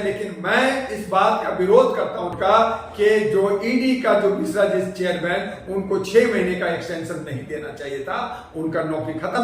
लेकिन मैं इस बात का विरोध करता हूं कि जो ईडी का जो मिश्रा जी चेयरमैन उनको 6 महीने का एक्सटेंशन नहीं देना चाहिए था। उनका नौकरी खत्म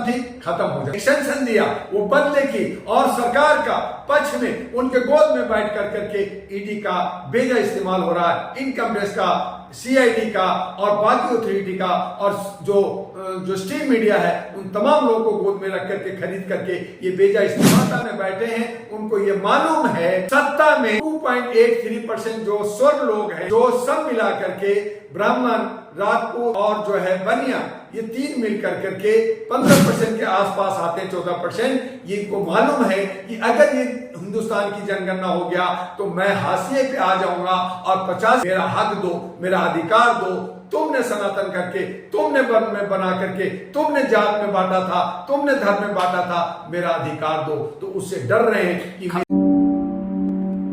हो जाए। एक्सटेंशन दिया वो बदले की और सरकार का पक्ष में उनके गोद में बैठ कर करके ईडी का बेजा इस्तेमाल हो रहा है, इनकम टैक्स का, सीआईडी का और बाकी अथॉरिटी का और जो स्ट्रीम मीडिया है उन तमाम लोगों को गोद में रख करके खरीद करके ये बेजा इस्तेमाल में बैठे हैं। उनको ये मालूम है सत्ता में 2.83% जो स्वर्ण लोग हैं, जो सब मिला करके ब्राह्मण, राजपूत और जो है बनिया, ये 3 मिलकर करके 15% के आसपास आते हैं, 14%। ये इनको मालूम है कि अगर ये हिंदुस्तान की जनगणना हो गया तो मैं हाशिए पे आ जाऊंगा और 50 मेरा हक दो, मेरा अधिकार दो। तुमने सनातन करके, तुमने वन में बना करके, तुमने जात में बांटा था, तुमने धर्म में बांटा था, मेरा अधिकार दो। तो उससे डर रहे हैं कि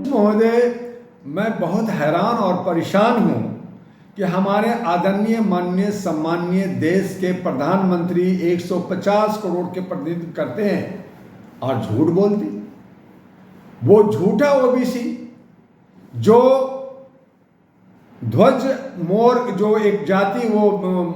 महोदय, मैं बहुत हैरान और परेशान हूं कि हमारे आदरणीय, माननीय, सम्माननीय देश के प्रधानमंत्री 150 करोड़ के प्रतिनिधित्व करते हैं और झूठ बोलते। वो झूठा ओबीसी जो ध्वज मोर जो एक जाति वो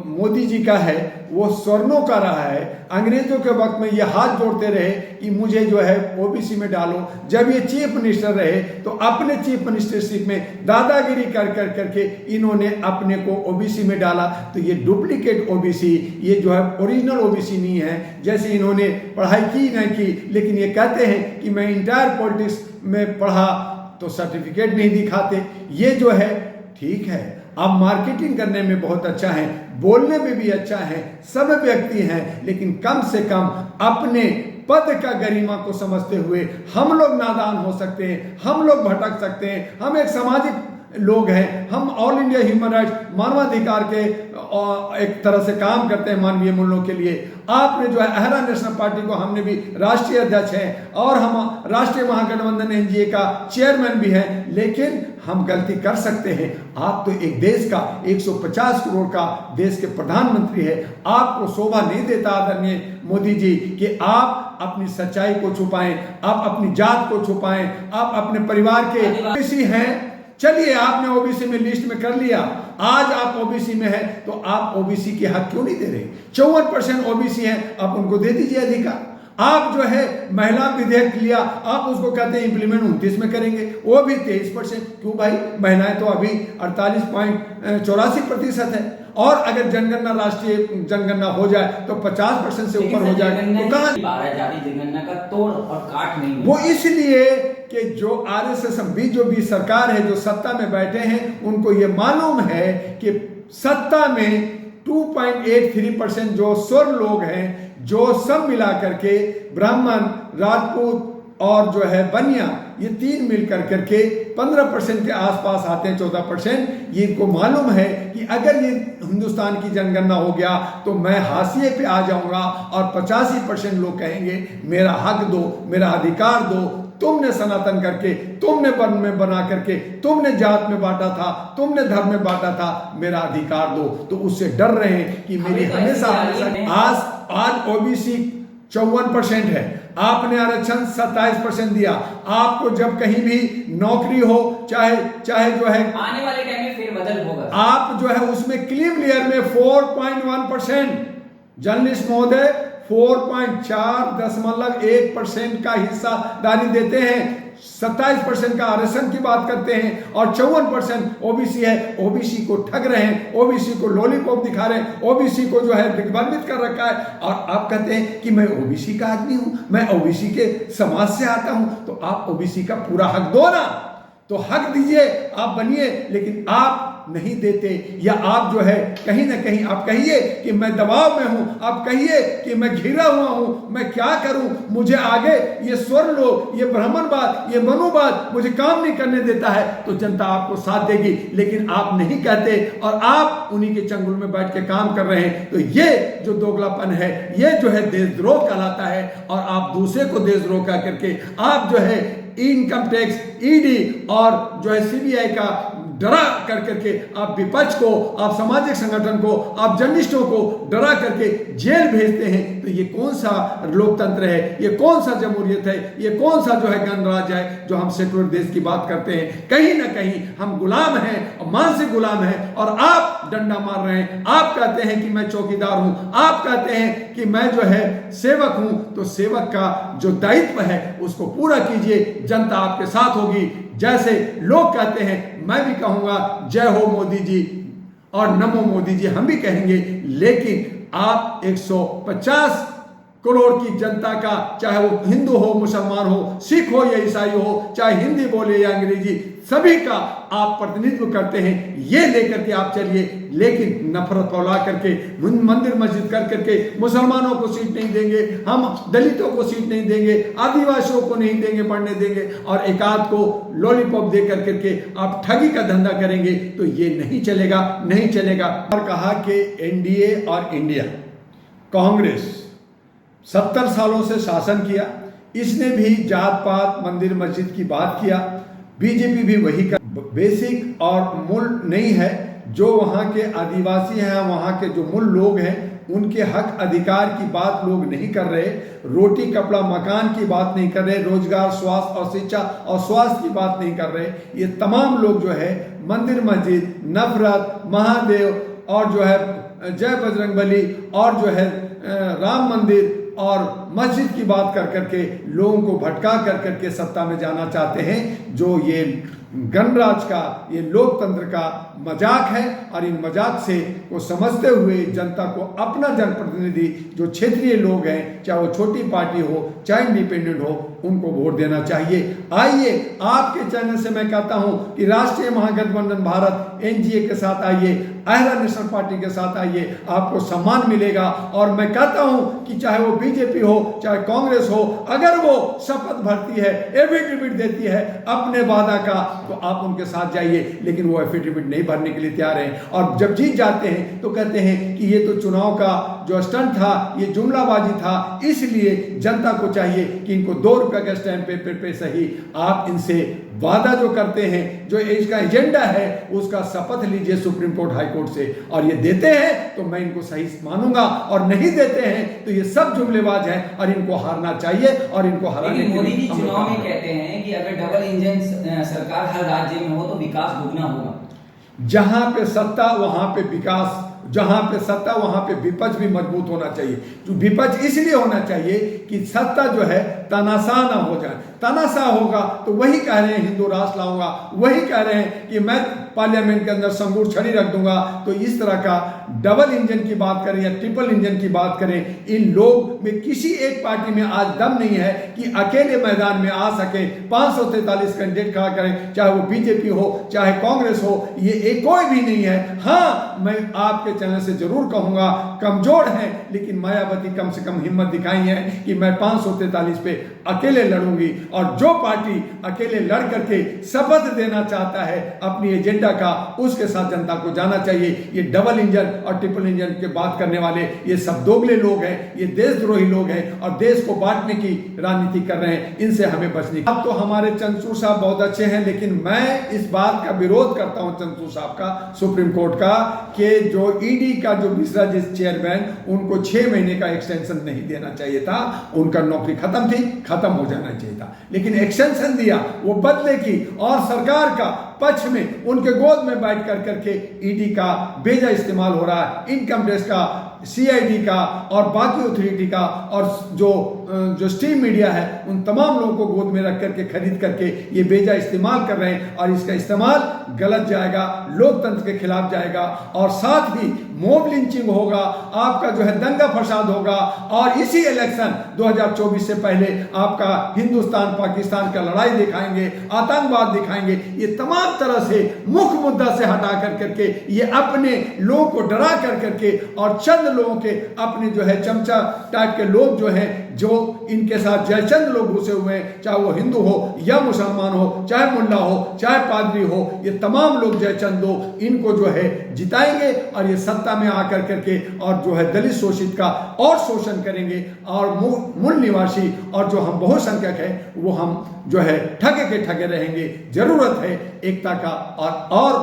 मोदी जी का है, वो स्वर्णों का रहा है। अंग्रेजों के वक्त में ये हाथ जोड़ते रहे कि मुझे जो है ओबीसी में डालो। जब ये चीफ मिनिस्टर रहे तो अपने चीफ मिनिस्टरशिप में दादागिरी कर करके इन्होंने अपने को ओबीसी में डाला। तो ये डुप्लीकेट ओबीसी, ये जो है ओरिजिनल ओबीसी नहीं है। जैसे इन्होंने पढ़ाई की नहीं की, लेकिन ये कहते हैं कि मैं इंटायर पॉलिटिक्स में पढ़ा, तो सर्टिफिकेट नहीं दिखाते। ये जो है ठीक है, आप मार्केटिंग करने में बहुत अच्छा है, बोलने में भी अच्छा है, सब व्यक्ति हैं, लेकिन कम से कम अपने पद का गरिमा को समझते हुए हम लोग नादान हो सकते हैं, हम लोग भटक सकते हैं। हम एक सामाजिक लोग हैं, हम ऑल इंडिया ह्यूमन राइट्स, मानवाधिकार के एक तरह से काम करते हैं, मानवीय मूल्यों के लिए। आपने जो है अहरा नेशनल पार्टी को, हमने भी राष्ट्रीय अध्यक्ष हैं और हम राष्ट्रीय महागठबंधन एनडीए का चेयरमैन भी हैं, लेकिन हम गलती कर सकते हैं। आप तो एक देश का 150 करोड़ का देश के प्रधानमंत्री है। आपको शोभा नहीं देता आदरणीय मोदी जी कि आप अपनी सच्चाई को छुपाएं, आप अपनी जात को छुपाएं, आप अपने परिवार के ओबीसी हैं। चलिए, आपने ओबीसी में लिस्ट में कर लिया, आज आप ओबीसी में है, तो आप ओबीसी के हक क्यों नहीं दे रहे? 54% ओबीसी है, आप उनको दे दीजिए अधिकार। आप जो है महिला विधेयक लिया, आप उसको कहते हैं इंप्लीमेंट 29 में करेंगे, वो भी 23%। क्यों भाई? महिलाएं तो अभी 48.84% है। और अगर जनगणना, राष्ट्रीय जनगणना हो जाए तो 50% से ऊपर हो जाए तो कहां जनगणना का तोड़ और काट नहीं। वो इसलिए कि जो आरएसएस बीजेपी सरकार है, जो सत्ता में बैठे हैं, उनको ये मालूम है कि सत्ता में 2.83% जो स्वर्ण लोग हैं, जो सब मिला करके ब्राह्मण, राजपूत और जो है बनिया, ये 3 मिलकर करके 15% के आसपास आते हैं, 14%। ये इनको मालूम है कि अगर ये हिंदुस्तान की जनगणना हो गया तो मैं हाशिए पे आ जाऊंगा और 85% लोग कहेंगे मेरा हक दो, मेरा अधिकार दो। तुमने सनातन करके, तुमने वन में बना करके, तुमने जात में बांटा था, तुमने धर्म में बांटा था, मेरा अधिकार दो। तो उससे डर रहे हैं कि मेरी हमेशा आज ओबीसी 54% है, आपने आरक्षण 27% दिया। आपको जब कहीं भी नौकरी हो, चाहे जो है आने वाले टाइम में फिर बदल होगा, आप जो है उसमें क्लीम लेयर में 4.1% जर्नलिस्ट महोदय 4.4% का हिस्सादारी देते हैं। 27% का आरक्षण की बात करते हैं और 54% ओबीसी है। ओबीसी को ठग रहे हैं, ओबीसी को लॉलीपॉप दिखा रहे हैं, ओबीसी को जो है दिग्भ्रमित कर रखा है। और आप कहते हैं कि मैं ओबीसी का आदमी हूं, मैं ओबीसी के समाज से आता हूं। तो आप ओबीसी का पूरा हक दो ना, तो हक दीजिए, आप बनिए। लेकिन आप नहीं देते, या आप जो है कहीं ना कहीं आप कहिए कि मैं दबाव में हूं, आप कहिए कि मैं घिरा हुआ हूं, मैं क्या करूं, मुझे आगे ये स्वर्ण लोग, ये ब्राह्मणवाद, ये मनुवाद मुझे काम नहीं करने देता है, तो जनता आपको साथ देगी। लेकिन आप नहीं कहते और आप उन्हीं के चंगुल में बैठ के काम कर रहे हैं। तो ये जो दोगलापन है, ये जो है देशद्रोह कहलाता है। और आप दूसरे को देशद्रोह कह करके आप जो है इनकम टैक्स, ईडी और जो है सीबीआई का डरा कर करके आप विपक्ष को, आप सामाजिक संगठन को, आप जर्नलिस्टों को डरा करके जेल भेजते हैं, तो ये कौन सा लोकतंत्र है, ये कौन सा जमहूरियत है, ये कौन सा जो है गणराज्य है जो हम सेकुलर देश की बात करते हैं। कहीं ना कहीं हम गुलाम हैं और मानसिक गुलाम हैं, और आप डंडा मार रहे हैं। आप कहते हैं कि मैं चौकीदार हूं, आप कहते हैं कि मैं जो है सेवक हूं, तो सेवक का जो दायित्व है उसको पूरा कीजिए, जनता आपके साथ होगी। जैसे लोग कहते हैं, मैं भी कहूंगा जय हो मोदी जी और नमो मोदी जी हम भी कहेंगे, लेकिन आप 150 करोड़ की जनता का, चाहे वो हिंदू हो, मुसलमान हो, सिख हो या ईसाई हो, चाहे हिंदी बोले या अंग्रेजी, सभी का आप प्रतिनिधित्व करते हैं। ये लेकर के आप चलिए, लेकिन नफरत फैला करके, मंदिर मस्जिद कर करके मुसलमानों को सीट नहीं देंगे, हम दलितों को सीट नहीं देंगे, आदिवासियों को नहीं देंगे, पढ़ने देंगे, और एकाध को लॉलीपॉप दे कर करके आप ठगी का धंधा करेंगे, तो ये नहीं चलेगा, नहीं चलेगा। और कहा कि एनडीए और इंडिया कांग्रेस 70 सालों से शासन किया, इसने भी जात पात मंदिर मस्जिद की बात किया, बीजेपी भी वही कर। बेसिक और मूल नहीं है, जो वहाँ के आदिवासी हैं, वहाँ के जो मूल लोग हैं, उनके हक अधिकार की बात लोग नहीं कर रहे, रोटी कपड़ा मकान की बात नहीं कर रहे, रोजगार, स्वास्थ्य और शिक्षा और स्वास्थ्य की बात नहीं कर रहे। ये तमाम लोग जो है मंदिर मस्जिद, नफरत, महादेव और जो है जय बजरंगबली और जो है राम मंदिर और मस्जिद की बात कर करके लोगों को भटका कर करके सत्ता में जाना चाहते हैं। जो ये गणराज का, ये लोकतंत्र का मजाक है, और इन मजाक से को समझते हुए जनता को अपना जनप्रतिनिधि, जो क्षेत्रीय लोग हैं, चाहे वो छोटी पार्टी हो चाहे इंडिपेंडेंट हो, उनको वोट देना चाहिए। आइए, आपके चैनल से मैं कहता हूं कि राष्ट्रीय महागठबंधन भारत एनडीए के साथ आइए, अहरा नेशनल पार्टी के साथ आइए, आपको सम्मान मिलेगा। और मैं कहता हूं कि चाहे वो बीजेपी हो चाहे कांग्रेस हो, अगर वो शपथ भरती है, एफिडेविट देती है अपने वादा का, तो आप उनके साथ जाइए, लेकिन वो एफिडेविट नहीं भरने के लिए तैयार हैं। और जब जीत जाते हैं तो कहते हैं कि ये तो चुनाव का जो स्टंट था, ये जुमलाबाजी था, इसलिए जनता को चाहिए कि इनको 2 रुपए के स्टैंप पेपर पे सही आप इनसे वादा जो करते हैं, जो इसका एजेंडा है, उसका शपथ लीजिए सुप्रीम कोर्ट, हाई कोर्ट से। और ये देते हैं तो मैं इनको सही मानूंगा, और नहीं देते हैं तो ये सब जुमलेबाज हैं, और इनको हारना चाहिए, और इनको हराने के लिए मोदी जी चुनाव में कहते हैं कि अगर डबल इंजन सरकार हर राज्य में हो तो विकास दुगना होगा। जहां पे सत्ता वहां पे विकास, जहां पे सत्ता वहां पे विपक्ष भी मजबूत होना चाहिए। जो विपक्ष इसलिए होना चाहिए कि सत्ता जो है तनाशाह ना हो जाए। तनाशाह होगा तो वही कह रहे हैं हिंदू राष्ट्र लाऊंगा, वही कह रहे हैं कि मैं पार्लियामेंट के अंदर संगूर छड़ी रख दूंगा। तो इस तरह का डबल इंजन की बात करें या ट्रिपल इंजन की बात करें, इन लोग में किसी एक पार्टी में आज दम नहीं है कि अकेले मैदान में आ सके, 543 कैंडिडेट खड़ा करें, चाहे वो बीजेपी हो चाहे कांग्रेस हो, ये एक कोई भी नहीं है। हाँ, मैं आपके चैनल से जरूर कहूंगा, कमजोर है, लेकिन मायावती कम से कम हिम्मत दिखाई है कि मैं 543 पे अकेले लड़ूंगी। और जो पार्टी अकेले लड़ करके शपथ देना चाहता है अपनी एजेंडा का, उसके साथ जनता को जाना चाहिए। ये डबल इंजन और ट्रिपल इंजन की बात करने वाले ये सब दोगले लोग हैं, ये देशद्रोही लोग हैं, और देश को बांटने की राजनीति कर रहे हैं। इनसे हमें बचने। अब तो हमारे चंद्रचूड़ साहब बहुत अच्छे हैं, लेकिन मैं इस बात का विरोध करता हूं चंद्रचूड़ साहब का, सुप्रीम कोर्ट का, कि जो ईडी का जो मिश्रा जी चेयरमैन, उनको 6 महीने का एक्सटेंशन नहीं देना चाहिए था। उनका नौकरी खत्म थी, खत्म हो जाना चाहिए था, लेकिन एक्सटेंशन दिया वो बदले की, और सरकार का पक्ष में उनके गोद में बैठ कर करके ईडी का बेजा इस्तेमाल हो रहा है, इनकम टैक्स का, सीआईडी का और बाकी अथॉरिटी का, और जो स्ट्रीम मीडिया है उन तमाम लोगों को गोद में रख करके खरीद करके ये बेजा इस्तेमाल कर रहे हैं। और इसका इस्तेमाल गलत जाएगा, लोकतंत्र के खिलाफ जाएगा, और साथ ही मॉब लिंचिंग होगा, आपका जो है दंगा फसाद होगा, और इसी इलेक्शन 2024 से पहले आपका हिंदुस्तान पाकिस्तान का लड़ाई दिखाएंगे, आतंकवाद दिखाएंगे। ये तमाम तरह से मुख्य मुद्दा से हटा कर करके ये अपने लोगों को डरा कर करके, और चंद लोगों के अपने जो है चमचा टाइप के लोग जो हैं, जो इनके साथ जयचंद लोग घुसे हुए हैं, चाहे वो हिंदू हो या मुसलमान हो, चाहे मुल्ला हो चाहे पादरी हो, ये तमाम लोग जयचंद लोग इनको जो है जिताएंगे, और ये सत्ता में आकर करके और जो है दलित शोषित का और शोषण करेंगे, और मूल निवासी और जो हम बहुसंख्यक हैं वो हम जो है ठगे के ठगे रहेंगे। जरूरत है एकता का और